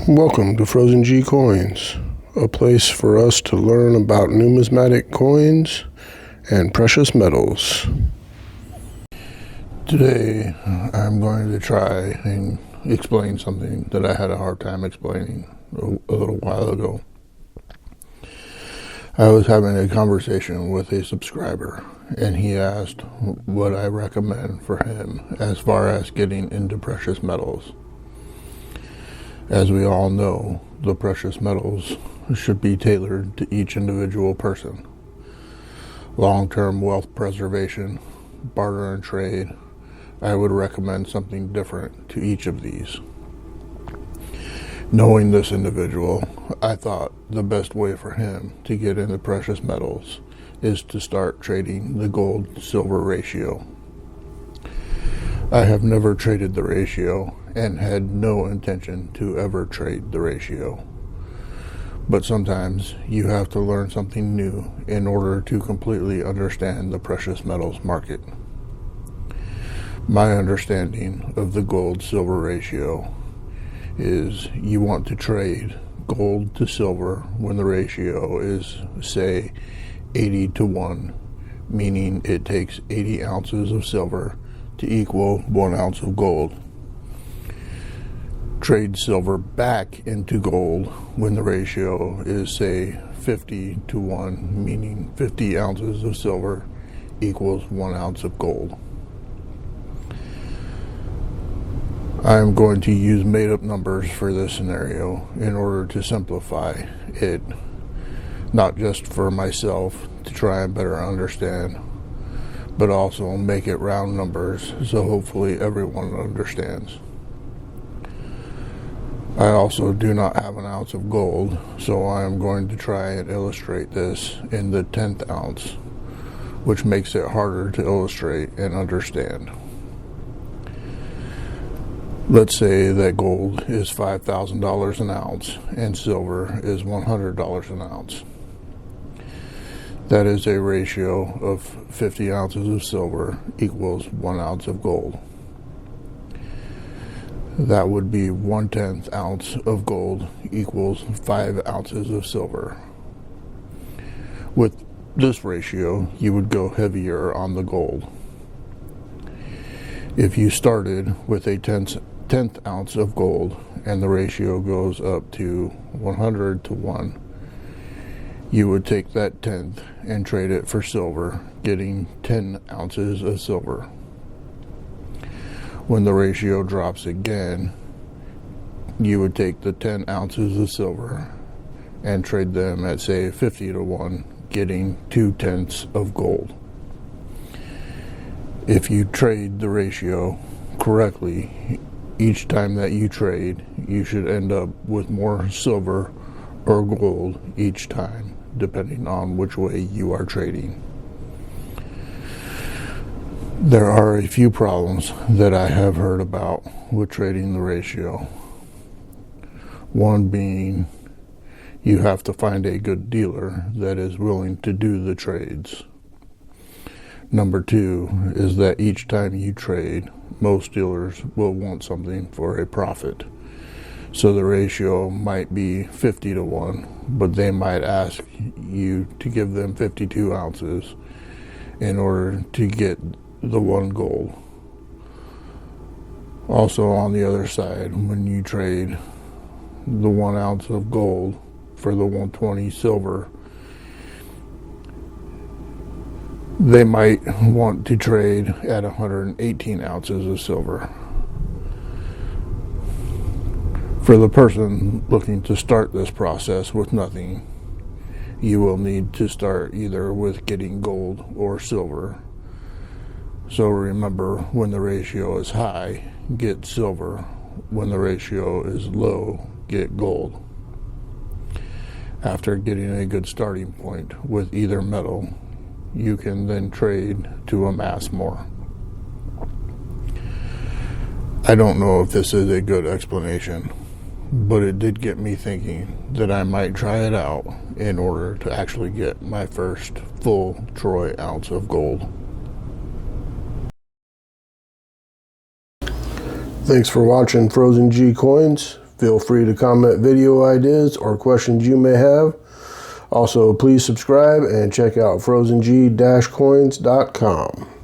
Welcome to Frozen G Coins, a place for us to learn about numismatic coins and precious metals. Today, I'm going to try and explain something that I had a hard time explaining a little while ago. I was having a conversation with a subscriber, and he asked what I recommend for him as far as getting into precious metals. As we all know, the precious metals should be tailored to each individual person. Long-term wealth preservation, barter and trade, I would recommend something different to each of these. Knowing this individual, I thought the best way for him to get into precious metals is to start trading the gold-silver ratio. I have never traded the ratio and had no intention to ever trade the ratio. But sometimes you have to learn something new in order to completely understand the precious metals market. My understanding of the gold-silver ratio is you want to trade gold to silver when the ratio is, say, 80 to 1, meaning it takes 80 ounces of silver to equal 1 ounce of gold. Trade silver back into gold when the ratio is, say, 50 to 1, meaning 50 ounces of silver equals 1 ounce of gold. I am going to use made-up numbers for this scenario in order to simplify it, not just for myself to try and better understand, but also make it round numbers so hopefully everyone understands. I also do not have an ounce of gold, so I am going to try and illustrate this in the 10th ounce, which makes it harder to illustrate and understand. Let's say that gold is $5,000 an ounce and silver is $100 an ounce. That is a ratio of 50 ounces of silver equals 1 ounce of gold. That would be 1/10 ounce of gold equals 5 ounces of silver. With this ratio, you would go heavier on the gold. If you started with a 10th ounce of gold and the ratio goes up to 100 to 1, you would take that 10th and trade it for silver, getting 10 ounces of silver. When the ratio drops again, you would take the 10 ounces of silver and trade them at, say, 50 to 1, getting 2/10 of gold. If you trade the ratio correctly, each time that you trade, you should end up with more silver or gold each time, depending on which way you are trading. There are a few problems that I have heard about with trading the ratio. One being you have to find a good dealer that is willing to do the trades. Number two is that each time you trade, most dealers will want something for a profit. So the ratio might be 50 to 1, but they might ask you to give them 52 ounces in order to get the 1 gold. Also, on the other side, when you trade the 1 ounce of gold for the 120 silver, they might want to trade at 118 ounces of silver. For the person looking to start this process with nothing, you will need to start either with getting gold or silver. So remember, when the ratio is high, get silver. When the ratio is low, get gold. After getting a good starting point with either metal, you can then trade to amass more. I don't know if this is a good explanation, but it did get me thinking that I might try it out in order to actually get my first full troy ounce of gold. Thanks for watching Frozen G Coins. Feel free to comment video ideas or questions you may have. Also, please subscribe and check out frozeng-coins.com.